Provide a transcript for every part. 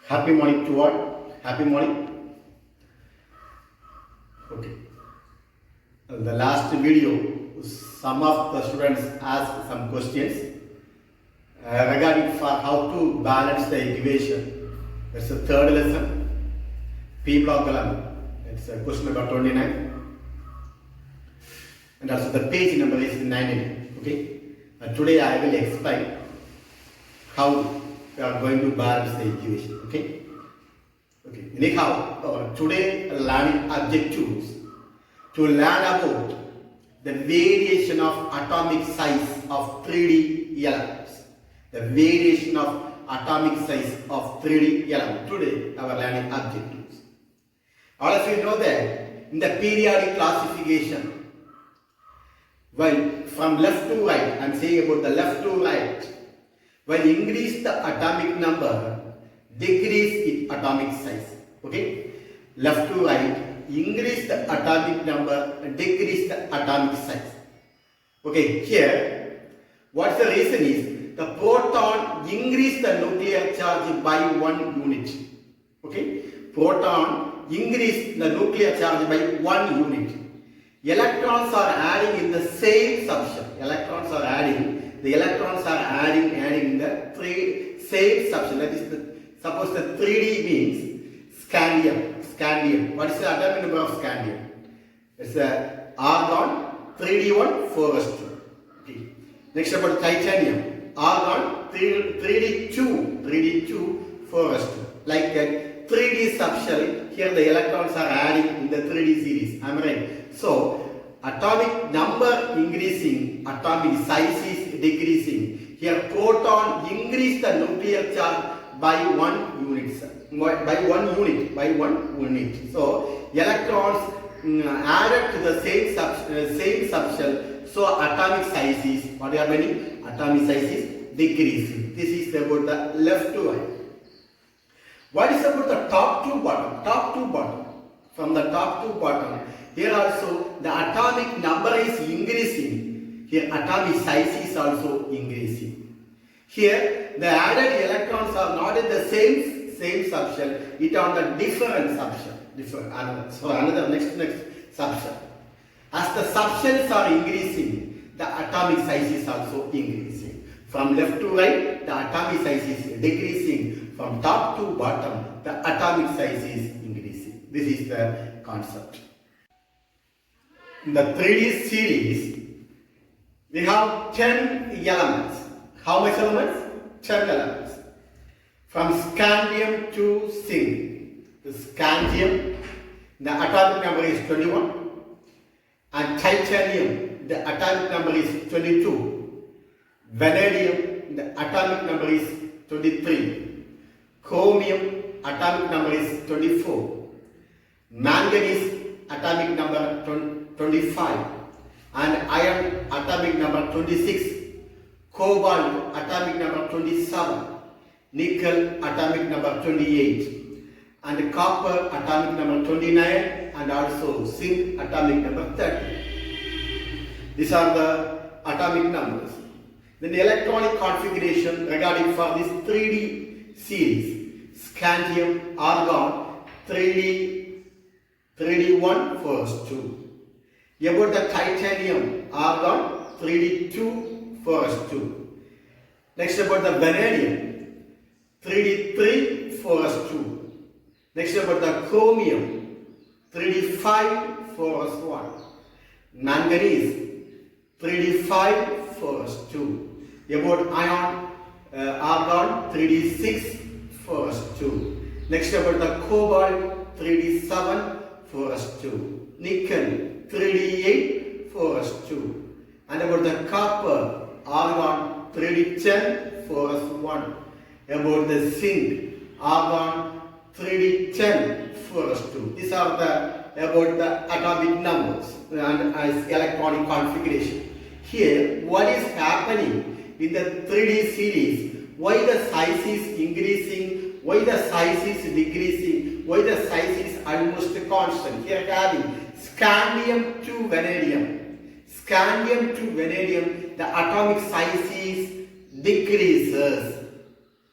Happy morning to all. Happy morning. Okay. The last video, some of the students asked some questions regarding for how to balance the equation. It's the third lesson. P block 11. It's question number 29. And also the page number is 99. Okay. Today I will explain how we are going to balance the equation. Okay. Okay. Anyhow, today learning objectives to learn about the variation of atomic size of 3D elements. The variation of atomic size of 3D elements. Today our learning objectives. All of you know that in the periodic classification, while from left to right, I am saying about the left to right, while increase the atomic number, decrease its atomic size. Okay? Left to right, increase the atomic number, decrease the atomic size. Okay, here, what's the reason is, the proton increase the nuclear charge by 1 unit. Okay? Proton increase the nuclear charge by 1 unit. Electrons are adding in the same subshell. The electrons are adding in the same subshell. That is, suppose the 3D means scandium. What is the atomic number of scandium? It's argon 3d1 4s2. Okay. Next about titanium. Argon 3d2 4s2. Like that 3D subshell. Here the electrons are adding in the 3D series. Am I right? So, atomic number increasing, atomic size is decreasing. Here, proton increase the nuclear charge by 1 unit. By one unit. So, electrons added to the same subshell. So, atomic size is what happening? Atomic size is decreasing. This is about the left to right. What is about the top to bottom? Top to bottom. From the top to bottom. Here also the atomic number is increasing. Here atomic size is also increasing. Here the added electrons are not in the same subshell. It on the different subshell. So another next subshell. As the subshells are increasing, the atomic size is also increasing. From left to right, the atomic size is decreasing. From top to bottom, the atomic size is increasing. This is the concept. In the 3D series, we have 10 elements. How much elements? 10 elements. From scandium to zinc. The scandium, the atomic number is 21. And titanium, the atomic number is 22. Vanadium, the atomic number is 23. Chromium, atomic number is 24. Manganese, atomic number 25, and iron atomic number 26, cobalt atomic number 27, nickel atomic number 28, and copper atomic number 29, and also zinc atomic number 30. These are the atomic numbers. Then the electronic configuration regarding for this 3D series, scandium, argon, 3d1 first 2. About the titanium, argon, 3d2 first 2. Next about the vanadium, 3d3 first 2. Next about the chromium, 3d5 first 1. Manganese, 3d5 first 2. About iron, argon, 3d6 first 2. Next about the cobalt, 3d7 first 2. Nickel 3d8 first 2. And about the copper, argon 3d10 first 1. About the zinc, argon 3d10 first 2. These are the about the atomic numbers and as electronic configuration. Here, what is happening in the 3D series? Why the size is increasing? Why the size is decreasing? Why the size is almost constant? Here having scandium to vanadium. Scandium to vanadium, the atomic size is decreases.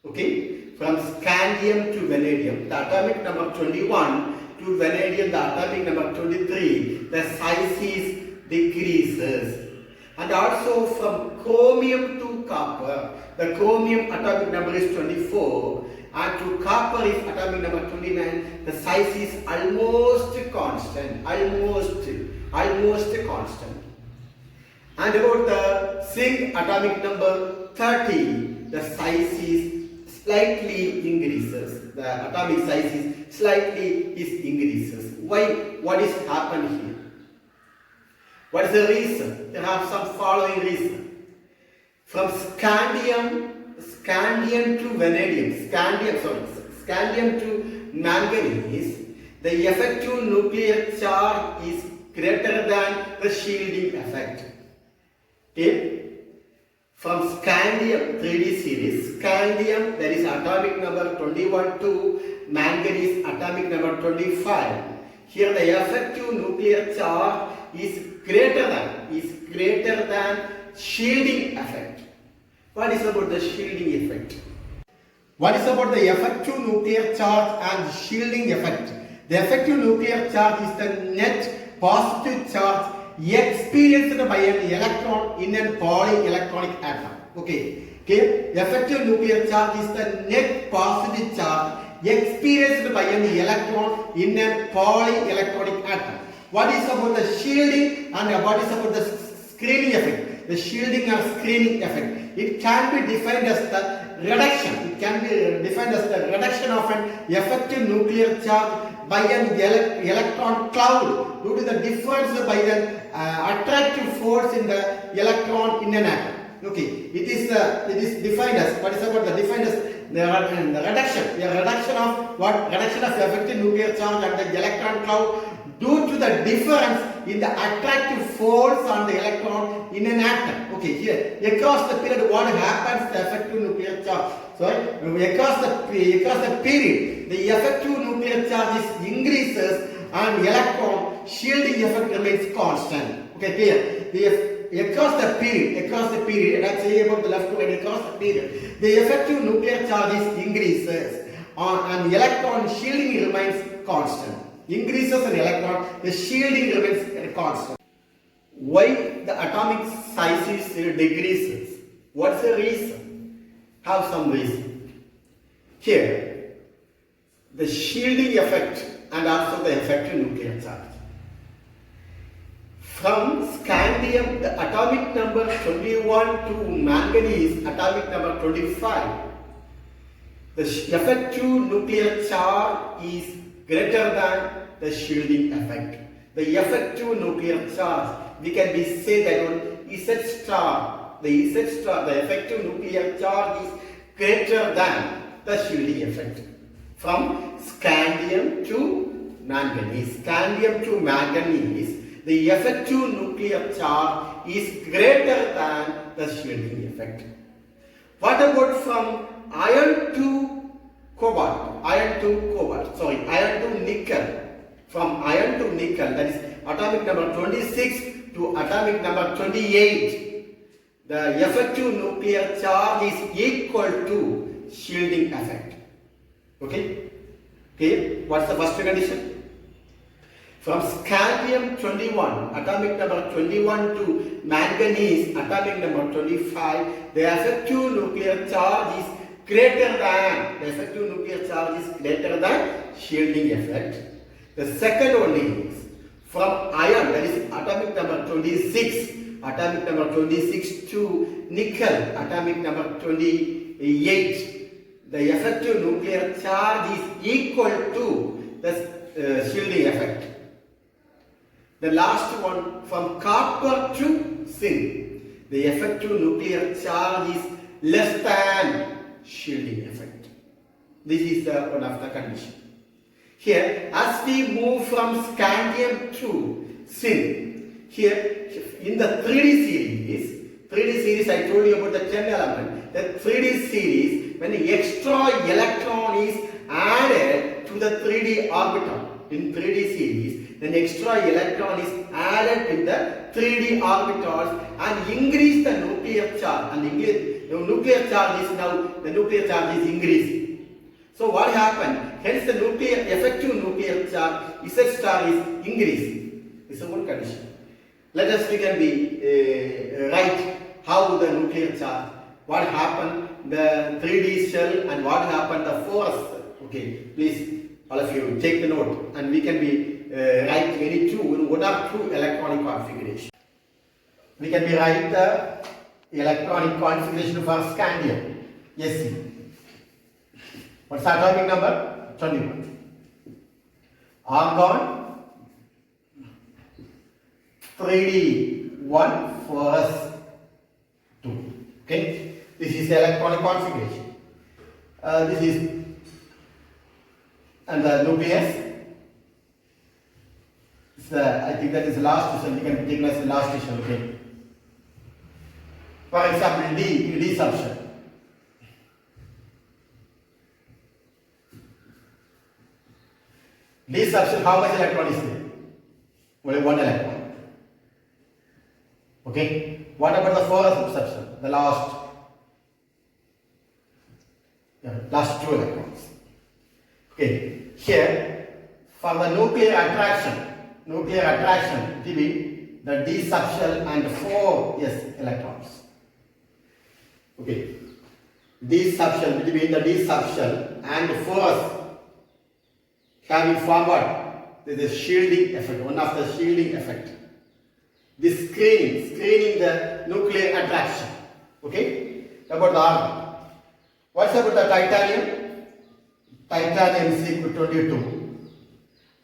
Okay? from scandium to vanadium, the atomic number 21 to vanadium, the atomic number 23, the size is decreases. And also from chromium to copper, the chromium atomic number is 24 and to copper is atomic number 29, the size is almost constant, almost constant. And about the zinc atomic number 30, the size is slightly increases. The atomic size is slightly increases. Why? What is happened here? What is the reason? There are some following reason. From scandium to vanadium, scandium to manganese, the effective nuclear charge is greater than the shielding effect. Okay? From scandium 3D series, scandium, that is atomic number 21 to manganese atomic number 25. Here the effective nuclear charge is greater than shielding effect. What is about the shielding effect? What is about the effective nuclear charge and shielding effect? The effective nuclear charge is the net positive charge experienced by an electron in a polyelectronic atom. Okay. Effective nuclear charge is the net positive charge experienced by an electron in a polyelectronic atom. What is about the shielding and what is about the screening effect? The shielding or screening effect. It can be defined as the reduction. It can be defined as the reduction of an effective nuclear charge by an electron cloud due to the difference by the attractive force in the electron in an atom. Okay, it is defined as, what is about the defined as the reduction of what? Reduction of effective nuclear charge and the electron cloud due to the difference in the attractive force on the electron in an atom. Okay, here across the period, what happens to the effective nuclear charge? Across the period, the effective nuclear charge increases and electron shielding effect remains constant. Okay, clear? Across the period, and I'm saying about the left to right, across the period, the effective nuclear charge increases and electron shielding remains constant. Increases in electron, the shielding remains constant. Why the atomic size decreases? What's the reason? Have some reason. Here, the shielding effect and also the effective nuclear charge. From scandium, the atomic number 21 to manganese, atomic number 25, the effective nuclear charge is greater than the shielding effect. The effective nuclear charge, we can be say that on Z star. The effective nuclear charge is greater than the shielding effect. From scandium to manganese, the effective nuclear charge is greater than the shielding effect. What about from iron to nickel? From iron to nickel, that is atomic number 26 to atomic number 28. The effective nuclear charge is equal to shielding effect. Okay? What's the first condition? From scandium 21, atomic number 21 to manganese, atomic number 25, the effective nuclear charge is greater than shielding effect. The second one is from iron, that is atomic number 26 to nickel, atomic number 28. The effective nuclear charge is equal to the shielding effect. The last one from copper to zinc, the effective nuclear charge is less than shielding effect. This is one of the conditions. Here, as we move from scandium to zinc, here in the 3D series, I told you about the 10 element. The 3D series, when the extra electron is added to the 3D orbital in 3D series, then extra electron is added in the 3D orbitals and increase the nuclear charge. And the nuclear charge is increasing. So what happened? Hence the nuclear effective nuclear charge Z star is increasing. This is one condition. Let us we can be write how the nuclear charge, what happened the 3D shell and what happened the forest. Okay, please all of you take the note and we can be write any two, one or two electronic configuration. We can be write the electronic configuration for scandium, Sc. What's the atomic number? 21. Argon 3D1 forest 2. Okay, this is the electronic configuration. This is and the nucleus. I think that is the last decision. We can take as the last decision. Okay. For example, D subshell. D subshell, how much electron is there? Only one electron. Okay. What about the forest subshell? The last two electrons. Okay. Here, for the nuclear attraction, it will be the D subshell and 4 electrons. Okay. D subshell between the D subshell and forest having formed what? This is shielding effect, one of the shielding effect. This screening the nuclear attraction. Okay? About the argon. What's about the titanium? Titanium is equal to 22.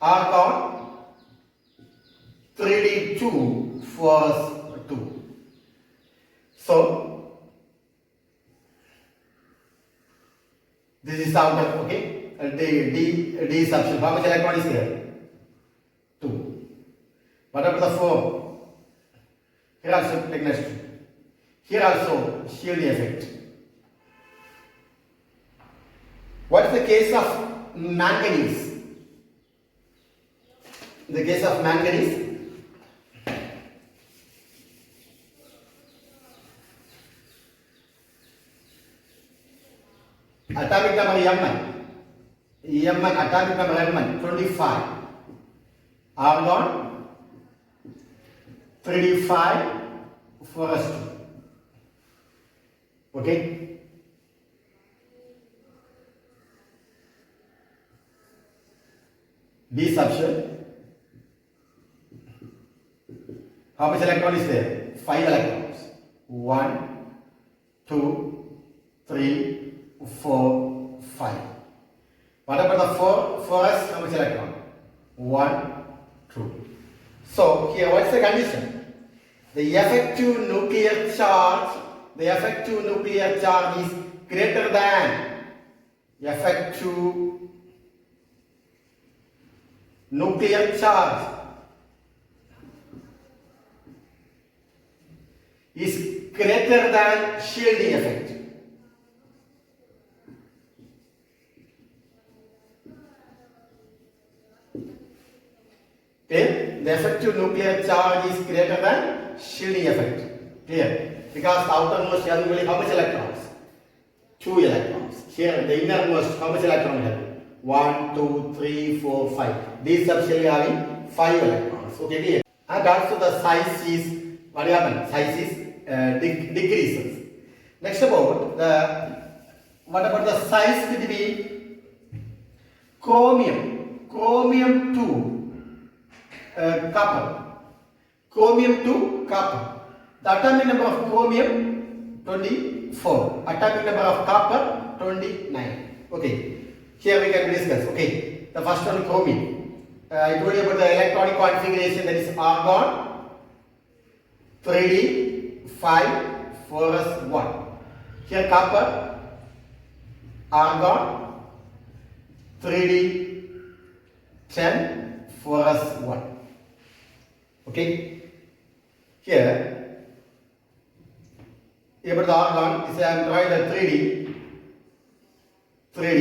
Argon 3D2 force 2. So this is outer, okay? D subshell. How much electron is there? 2. What about the 4? Here also take next. Here also shielding effect. What is the case of manganese? In the case of manganese, atomic number Mn, atomic number Mn, 25. Argon 3D5 forest 2. Okay. D subshell. How much electron is there? 5 electrons. 1, 2, 3, 4, 5. What about the 4? Forest, how much electron? 1, 2. So here what's the condition? The effective nuclear charge is greater than effective nuclear charge is greater than shielding effect. Okay? The effective nuclear charge is greater than shielding effect. Clear? Because the outermost has only how much electrons? 2 electrons. Here the innermost how much electrons have? 1, 2, 3, 4, 5. These subshell having 5 electrons. Okay, clear? And also the size is what happens? Size is decreases. Next what about the size between chromium 2 copper. Chromium 2 copper. The atomic number of chromium 24. Atomic number of copper 29. Okay. Here we can discuss. Okay. The first one chromium. I told you about the electronic configuration, that is argon 3D 5 forest 1. Here copper argon 3D 10 forest 1. Okay. Here about the argon, I am drawing the 3D.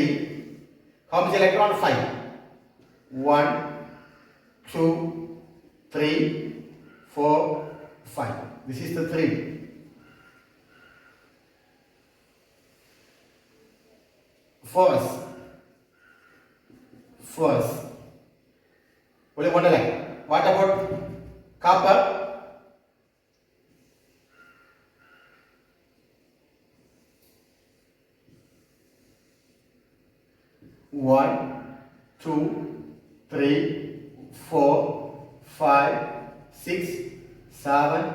How much electron? 5. 1, 2, 3, 4, 5. This is the 3D. Forest. forest. Only one line. What about copper? One, two, three, 4, 5, 6, 7,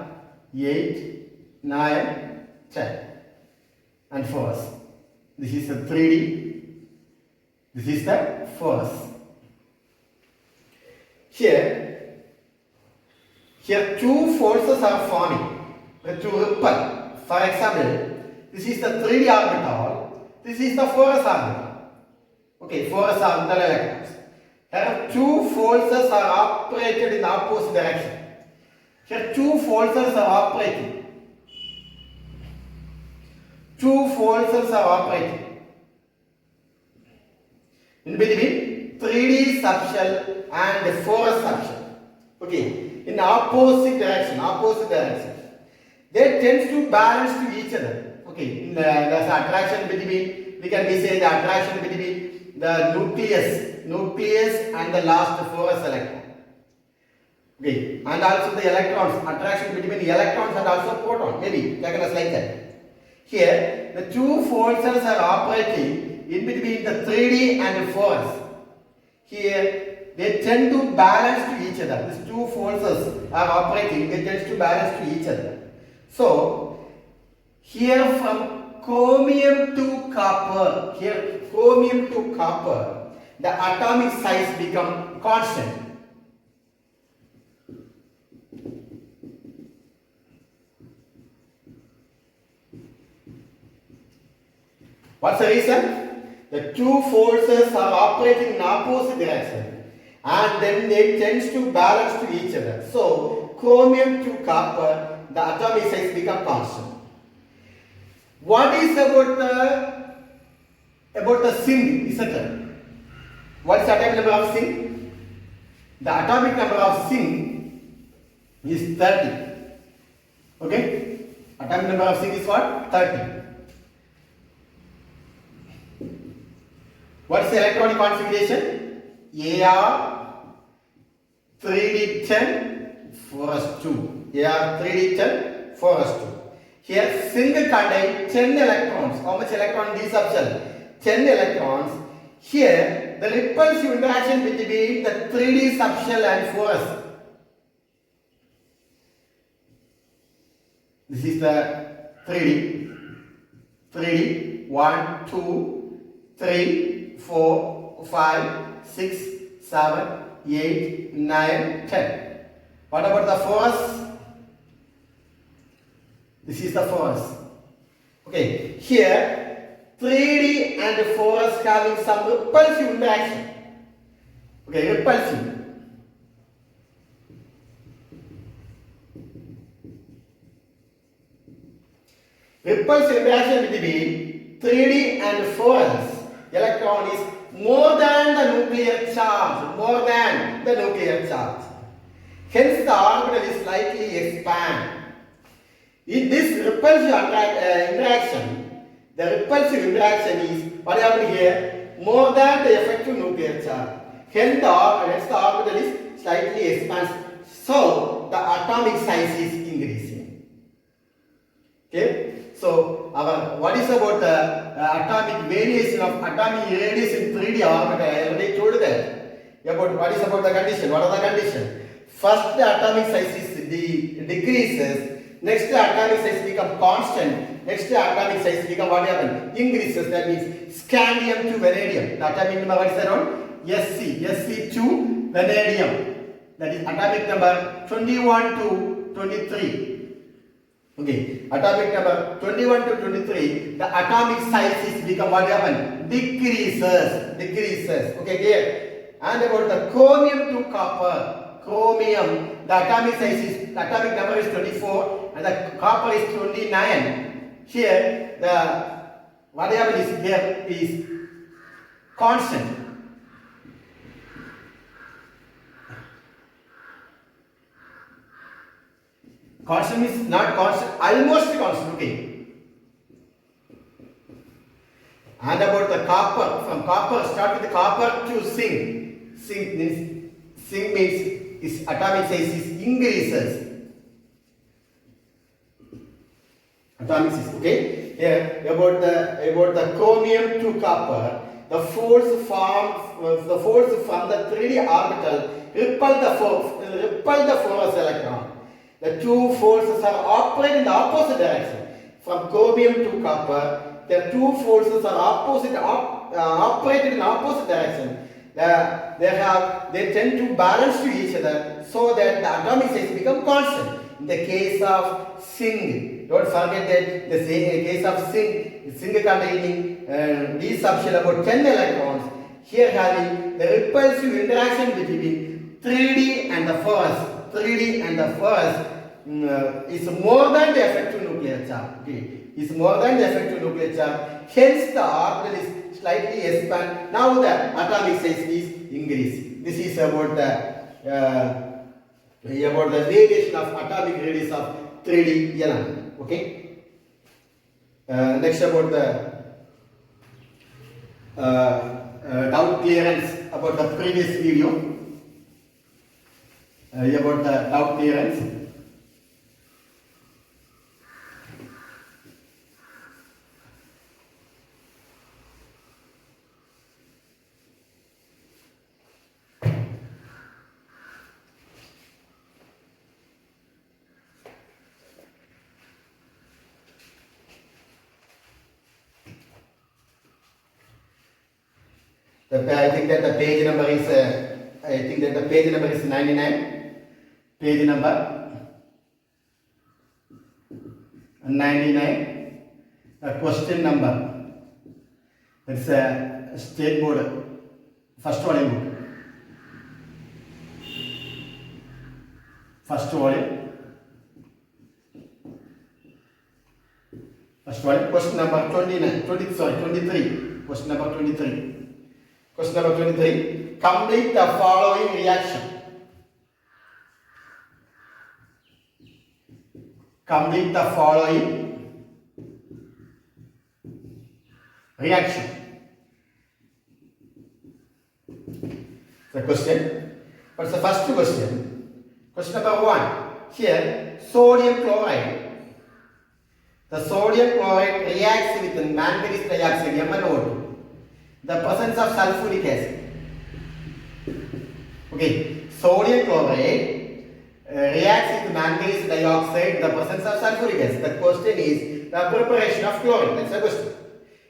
8, 9, 10. And forest. This is the 3D. This is the forest. Here two forces are forming to repel. For example, this is the 3D orbital. This is the forest orbital. Okay, forest orbital electrons. Here two forces are operated in opposite direction. Here two forces are operating. Two forces are operating. In between 3D subshell and the forest subshell. Okay, in opposite direction. They tend to balance to each other. Okay, there's attraction between, we can say the attraction between the nucleus and the last forest electron. Okay, and also the electrons, attraction between the electrons and also proton, maybe taken as like that. Here, the two forces are operating in between the 3D and the forest. Here, they tend to balance to each other. These two forces are operating, they tend to balance to each other. So, here from chromium to copper, the atomic size become constant. What's the reason? The two forces are operating in opposite direction and then they tend to balance to each other. So, chromium to copper, the atomic size become constant. What is about the zinc, etc.? What is the atomic number of zinc? The atomic number of zinc is 30. Okay? Atomic number of zinc is what? 30. What is the electronic configuration? Ar 3d10 4s2. Ar 3d10 4s2. Here zinc contains 10 electrons. How much electron in this subshell? 10 electrons. Here the repulsive interaction between the 3d subshell and 4s. This is the 3D. 1, 2, 3, 4, 5, 6, 7, 8, 9, 10. What about the force? This is the force. Okay, here 3D and force having some repulsive interaction. Okay, repulsive. Repulsive interaction between 3D and force electron is more than the nuclear charge. Hence the orbital is slightly expand. In this repulsive interaction, the repulsive interaction is what happened here? More than the effective nuclear charge. Hence the orbital is slightly expands. So the atomic size is increasing. Okay. So, what is about the atomic variation of atomic radius in 3D orbital? I already told that. About what is about the condition? What are the conditions? First, the atomic size is decreases. Next, the atomic size become constant. Next, the atomic size become what happens? Increases. That means scandium to vanadium. The atomic number is around Sc to vanadium. That is atomic number 21 to 23. Okay, atomic number 21 to 23, the atomic size is become what happen? Decreases. Okay, here. And about the chromium to copper. Chromium, the atomic number is 24 and the copper is 29. Here, the variable is here is constant. Constant is not constant, almost constant. Okay. And about the copper, from copper, start with the copper to zinc. Zinc means its atomic size is increases. Atomic size, okay? Here about the chromium to copper, the force from the 3D orbital repel the forest electron. The two forces are operating in the opposite direction. From chromium to copper, the two forces are operated in opposite direction. They tend to balance to each other so that the atomic size become constant. In the case of zinc, don't forget that the case of zinc containing d subshell about 10 electrons, here having the repulsive interaction between 3D and the forest. 3D and the forest is more than the effective nuclear charge. Okay, is more than the effective nuclear charge. Hence, the orbital is slightly expand. Now the atomic size is increasing. This is about the variation of atomic radius of 3D element. Okay. Next about the doubt clearance about the previous video. About the doubt clearance. I think that the page number is 99. Page number 99. Question number. It's a state board. First volume book. First volume. Question number 23. Question number 23. Question number 23. Complete the following reaction. Complete the following reaction. The question. What's the first question? Question number 1. Here, sodium chloride. The sodium chloride reacts with the manganese dioxide MnO2. The presence of sulfuric acid. Okay, sodium chloride reacts with manganese dioxide, the presence of sulfuric acid. The question is the preparation of chlorine. That's the question.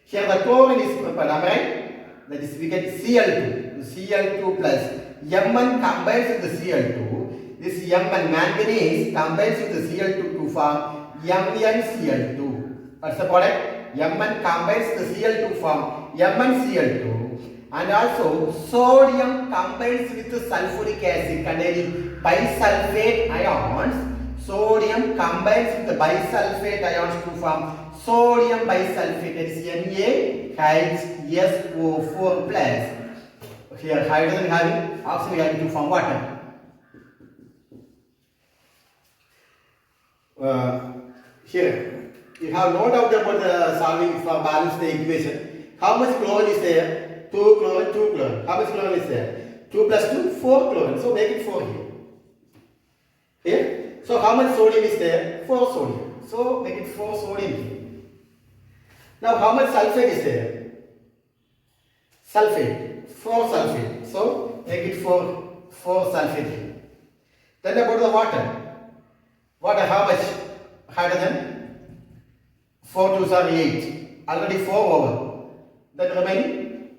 Here the chlorine is prepared, right? That is, we get Cl2 plus Mn combines with the Cl2. This Mn manganese combines with the Cl2 to form MnCl2. What's the product? Mn combines the Cl2 form MnCl2, and also sodium combines with the sulfuric acid containing bisulfate ions. Sodium combines with the bisulfate ions to form sodium bisulfate. That is NaHSO4 plus. Here hydrogen having oxygen having to form water. Here you have no doubt about the solving for balance the equation. How much chlorine is there? 2 chlorine, 2 chlorine. How much chlorine is there? 2 plus 2, 4 chlorine. So make it 4 here. Here. So how much sodium is there? 4 sodium. So make it 4 sodium here. Now how much sulfate is there? Sulfate. 4 sulfate. So make it 4 sulfate here. Then about the water. Water, how much? Hydrogen? 4 2s are 8. Already 4 over. Then remaining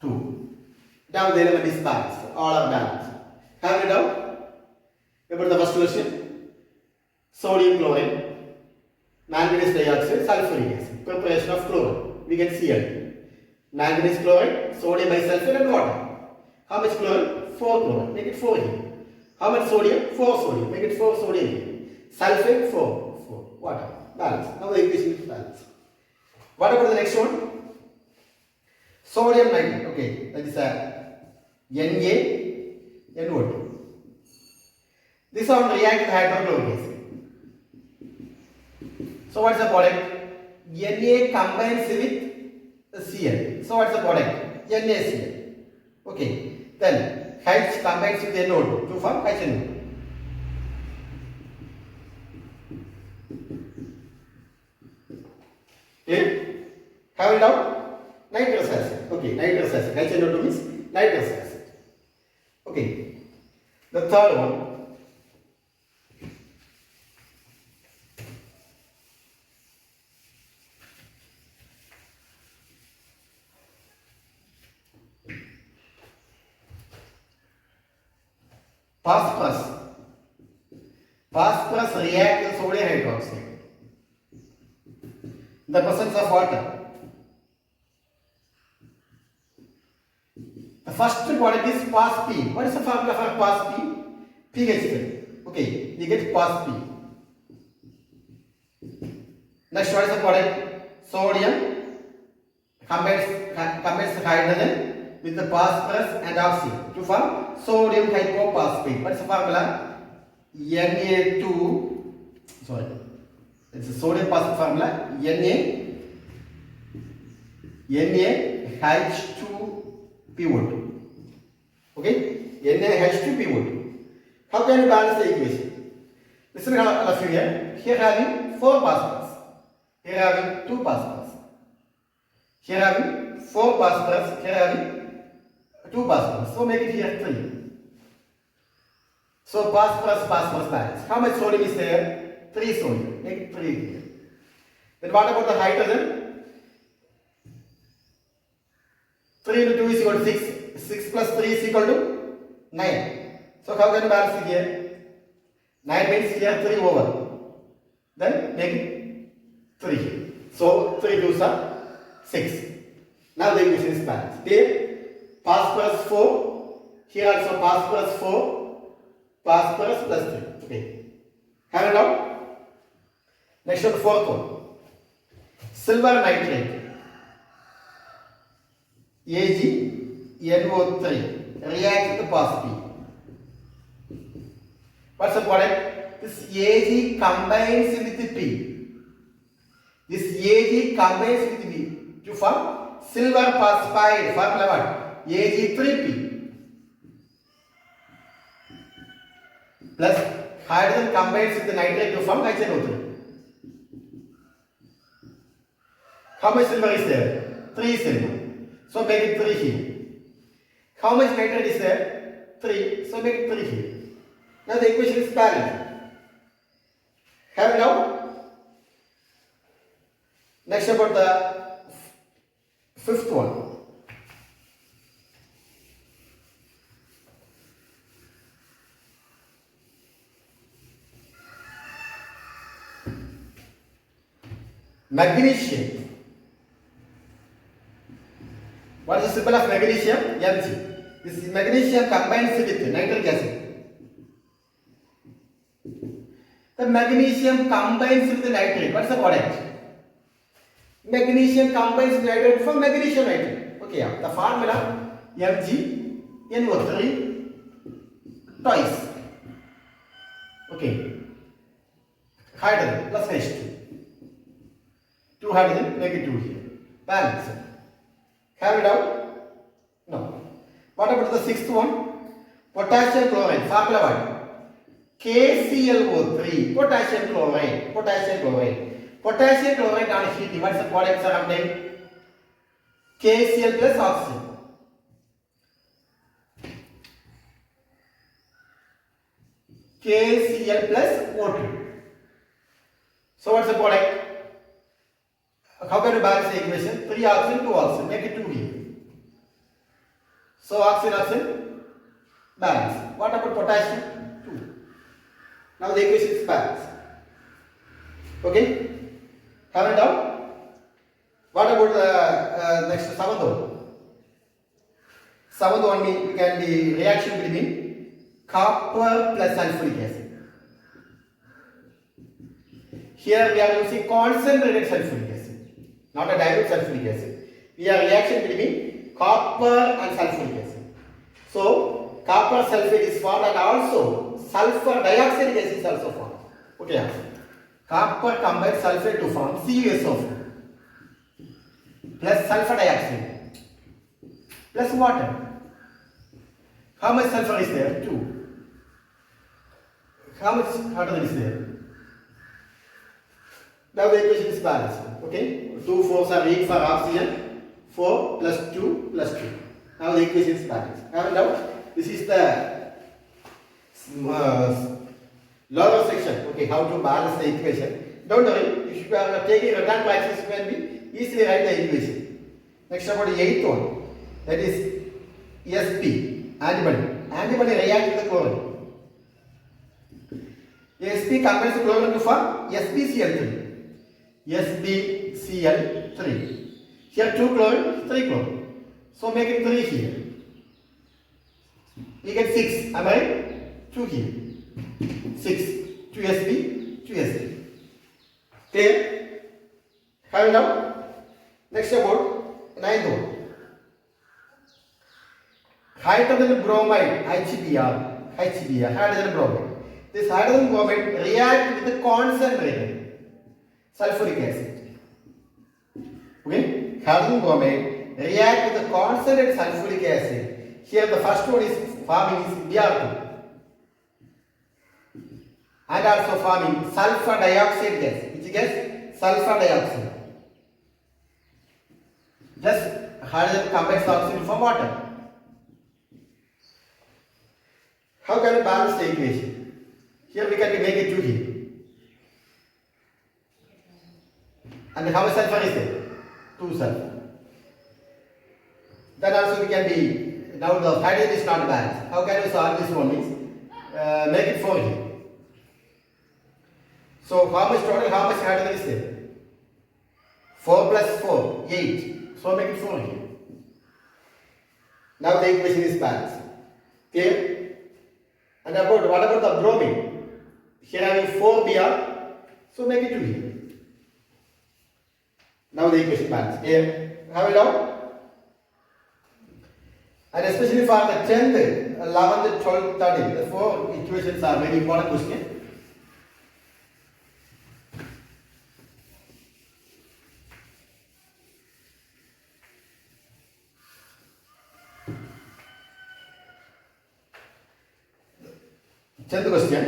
2. Now the element is balanced. All are balanced. Have it down. About the first question. Sodium chlorine, manganese dioxide, sulfuric acid. Preparation of chlorine. We get Cl. Manganese chloride, sodium bisulfate and water. How much chlorine? 4 chlorine. Make it 4 here. How much sodium? 4 sodium. Make it 4 sodium here. Sulfate 4. Water. Balance. Now the equation is balanced. What about the next one? Sodium nitrate. Okay, that is NaNO2. This one reacts with hydrochloric acid. So what's the product? Na combines with Cl. So what's the product? NaCl. Okay. Then H combines with NO2 to form HNO2. Clear? Have it out? Nitrous acid. Okay, nitrous acid. HNO2 means nitrous acid. Okay. The third one. Phosphorus. Phosphorus reacts with sodium hydroxide in the presence of water. The first product is phosphine. What is the formula for phosphine? pH3. Okay, we get phosphine. Next, what is the product? Sodium combines hydrogen with the phosphorus and oxygen to form sodium hypophosphate. What is the formula? Na2. Sorry, it's a sodium phosphate formula. NaH2PO2. Okay, NaH2PO2. How can you balance the equation? This is all of you here. Here having 4 phosphorus. Here having 2 phosphorus. Here having 4 phosphorus. Here having 2 phosphorus. So make it here 3. So phosphorus balance. How much sodium is there? 3 sodium. Make it 3 here. Then what about the hydrogen? 3 into 2 is equal to 6. 6 plus 3 is equal to 9. So how can you balance it here? 9 means here 3 over. Then make it 3 here. So 3 2s are 6. Now the equation is balanced. Clear? Phosphorus 4. Here also phosphorus 4. Phosphorus plus 3. Okay. Have it out? Next one, the fourth one. Silver nitrate. AgNO3 reacts with the phosphine. What's the product? This Ag combines with P. This Ag combines with P to form silver phosphide. Formula what? Ag3P. Plus hydrogen combines with the nitrate to form HNO3. How much silver is there? 3 silver. So make it 3 here. How much nitrate is there? 3. So make it 3 here. Now the equation is balanced. Have it now. Next about the fifth one. Magnesium. What is the symbol of magnesium? Mg. This magnesium combines with nitric acid. The magnesium combines with the nitrate. What's the product? Magnesium combines with nitrate for magnesium nitrate. Okay, the formula MgNO3 twice. Okay. Hydrogen plus H2. 2 hydrogen, make it 2 here. Balance. Have it out? No. What about the sixth one? Potassium chloride. Formula what? KClO3. Potassium chloride. Potassium chloride on heating. What's the product surrounding? KCl plus oxygen. KCl plus O2. So what's the product? How can you balance the equation? 3 oxygen, 2 oxygen. Make it 2 here. So oxygen balance. What about potassium? 2. Now the equation is balanced. Okay? Have it down. What about the next seventh one? Seventh one we can the reaction between copper plus sulfuric acid. Here we are using concentrated sulfuric acid, not a dilute sulfuric acid. We are reaction between copper and sulfuric acid. So copper sulfate is formed and also sulfur dioxide gas is also formed. Okay. Copper combines sulfate to form CuSO4 plus sulfur dioxide plus water. How much sulfur is there? 2. How much hydrogen is there? Now the equation is balanced. Okay? 2 4s are 8 for oxygen. 4 plus 2 plus 2. Now the equation is balanced. Now this is the lower section. Okay, how to balance the equation. Don't worry, if you are taking return practice, you can be easily write the equation. Next about the 8th one. That is Sp, antibody. Antibody reacts with the chlorine. Sp converts the chlorine to form SbCl3. SbCl3. Here 2 chlorine, 3 chlorine. So make it 3 here. We get 6. Am I right? 2 here. 6. 2 Sp, 2 Sp. Clear? Have it out. Next about 9th one. Hydrogen bromide, HBr, hydrogen bromide. This hydrogen bromide reacts with the concentrated sulfuric acid. Okay? Hydrogen bromide reacts with the concentrated sulfuric acid. Here the first one is forming is Br2 and also forming sulfur dioxide gas. Which gas? Sulfur dioxide. Just hydrogen combines oxygen from water. How can we balance the equation? Here we can make it 2 here. And how much sulfur is there? 2 sulfur. Then also we can be, now the hydrogen is not balanced. How can we solve this one? Means make it 4 here. So how much total, how much hydrogen is there? 4 plus 4, 8. So make it 4 here. Now the equation is balanced. Clear? And what about the bromine? Here I have 4Br. So make it 2 here. Now the equation balanced. Clear? Have it out? And especially for the 10th, 11th, 12th, 13th, the 4 equations are very important question. Tenth question.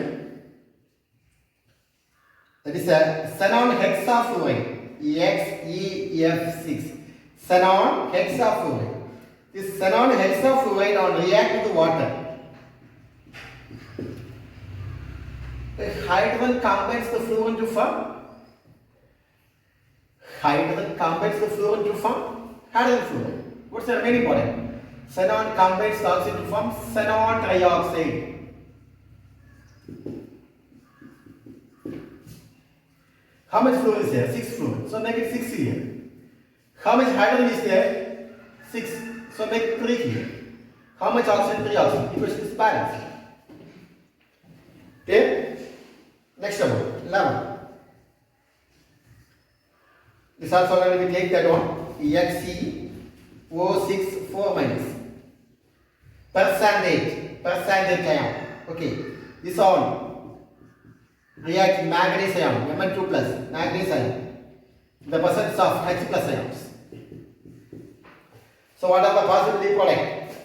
That is a xenon hexafluoride, XeF6. Xenon hexafluoride. This xenon hexafluoride on react with the water. The hydrogen combines the fluorine to form. Hydrogen combines the fluorine to form hydrogen fluoride. What's the remaining product? Xenon combines the oxygen to form xenon trioxide. How much fluorine is there? 6 fluorine. So make it 6 here. How much hydrogen is there? 6. So make it 3 here. How much oxygen? 3 oxygen. Equation is balanced. Okay? Next number 11. This also when we take that one. XeO6 4 minus. Percentage ion. Okay. This all react manganese ion, Mn2 plus, manganese ion, the presence of H plus ions. So what are the possibility product?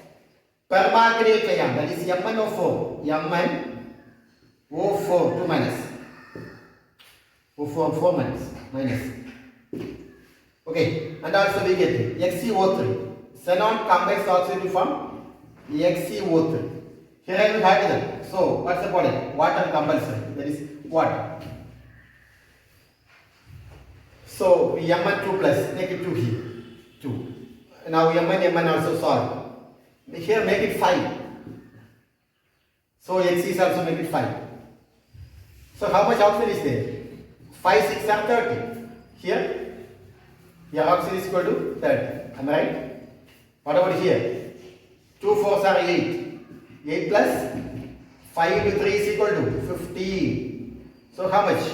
Permanganate ion, that is MnO4, MnO4 2 minus, O4 4 minus. Okay, and also we get XeO3, xenon combines oxygen to form XeO3. Here I have hydrogen. So what's the product? Water compulsory. That is water. So Mn2 plus, make it 2 here. 2. Now Mn also solve. Here make it 5. So X is also make it 5. So how much oxygen is there? 5 6 are 30. Here oxygen is equal to 30. Am I right? What about here? 2 4s are 8. 8 plus 5 into 3 is equal to 15. So how much?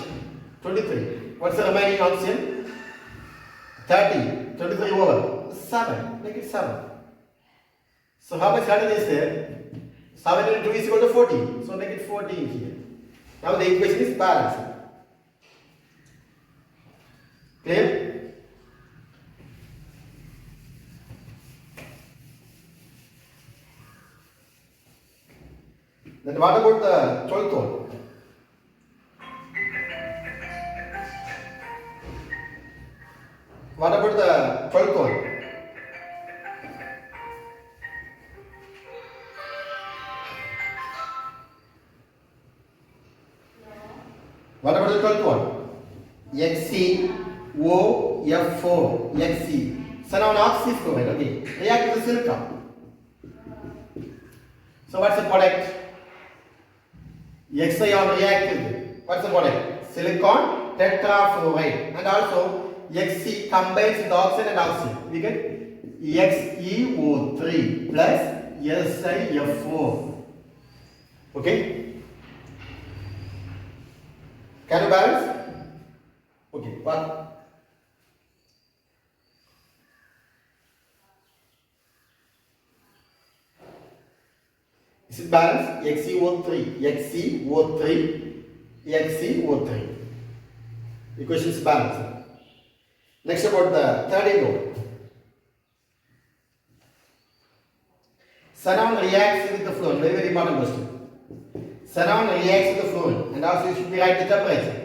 23. What's the remaining oxygen? 30. 23 over 7. Make it 7. So how much hydrogen is there? 7 into 2 is equal to 14. So make it 14 here. Now the equation is balanced. Clear? Then what about the 12th one? What about the 12th one? What about the 12th one? XCOF4 XC. So now an oxyfluoride, okay. React with the silicon. So what's the product? Xion reacted. What's the product? Silicon tetrafluoride. And also Xc combines with oxygen and oxygen. We get XeO3 plus SiF4. Okay? Can you balance? Okay, what? Is it balanced? XeO3, XeO3, XeO3. Equation is balanced. Next about the third ego. Xenon reacts with the fluid. Very, very important question. Xenon reacts with the fluid. And also you should be right the temperature.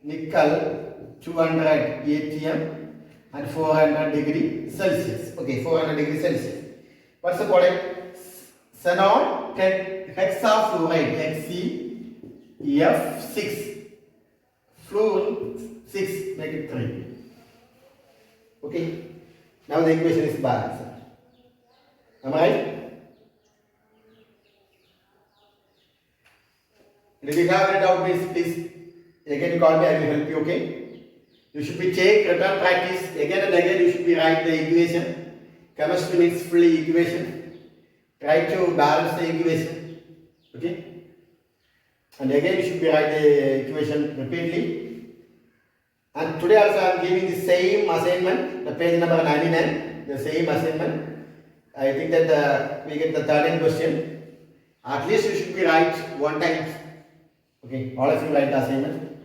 Nickel 200 atm and 400 degree Celsius. Okay, 400 degree Celsius. What's the product? Xenon hexafluoride XeF6. Fluorine 6, make it 3. Okay. Now the equation is balanced. Am I right? And if you have any doubt, please again call me. I will help you. Okay. You should be take return practice again and again. You should be write the equation. Chemistry means fully equation. Try to balance the equation. Okay. And again you should be write the equation repeatedly. And today also I am giving the same assignment, the page number 99, the same assignment. I think that we get the 13th question. At least you should be right one time. Okay, all of you write the assignment.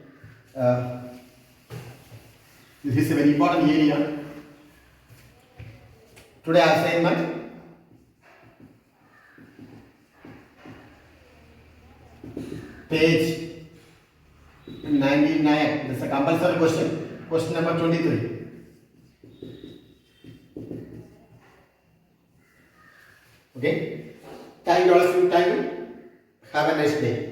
This is a very important area. Today assignment. Page 99. This is a compulsory question. Question number 23. Okay. Thank you all of you. Thank you. Have a nice day.